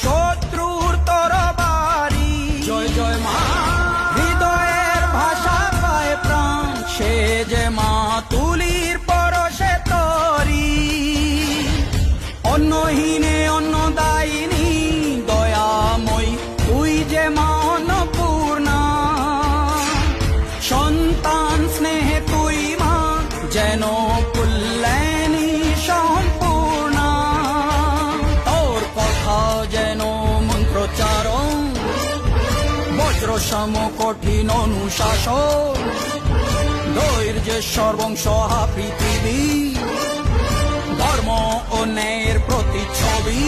শত্রুর তরবারি। জয় জয় মা, হৃদয়ের ভাষা পায় প্রাণ, সে যে মা তুলির পরশে তরি। অন্নহীনে অন্নদায়িনী দয়াময়ী, তুই যে মা অন্নপূর্ণা। সন্তান স্নেহে তুই মা যেন কল্যাণী সম্পূর্ণা। তোর কথা যেন মন্ত্রোচ্চারণ, বজ্র সম কঠিন অনুশাসন। ধৈর্যের সর্বংসহা পৃথিবী, ধর্ম ও ন্যায়ের প্রতিচ্ছবি।